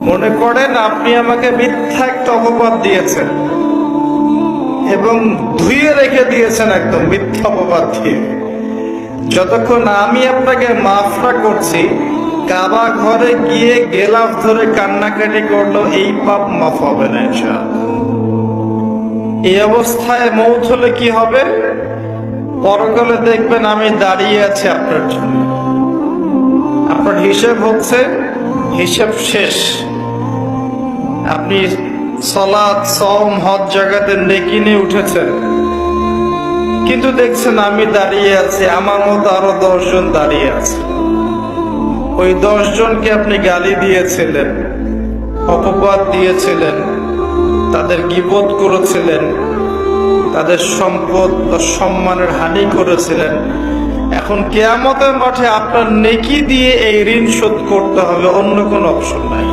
মনে করেন আপনি আমাকে মিথ্যা একটা অপবাদ দিয়েছেন এবং ধুয়ে রেখে দিয়েছেন একদম মিথ্যা অপবাদ দিয়ে। যতক্ষণ আমি আপনাকে মাফ না করছি, কাবা ঘরে গিয়ে গেলাফ ধরে কান্নাকাটি করলো, এই পাপ মাফ হবে না ইনশাআল্লাহ। এই অবস্থায় মৌত হলে কি হবে? পরকালে দেখবেন আমি দাঁড়িয়ে আছি আপনার জন্য। আপনার হিসেব হচ্ছে, হিসেব শেষ। আপনি সালাত, সওম, হজ জাকাতের নেকি নিয়ে উঠেছেন, কিন্তু দেখছেন আমি দাঁড়িয়ে আছি, আমার মতো আরো 10 জন দাঁড়িয়ে আছে। ওই 10 জনকে আপনি গালি দিয়েছিলেন, অপবাদ দিয়েছিলেন, তাদের গীবত করেছিলেন, তাদের সম্পদ ও সম্মানের হানি করেছিলেন। এখন কিয়ামতের মাঠে আপনার নেকি দিয়ে এই ঋণ শোধ করতে হবে, অন্য কোনো অপশন নাই।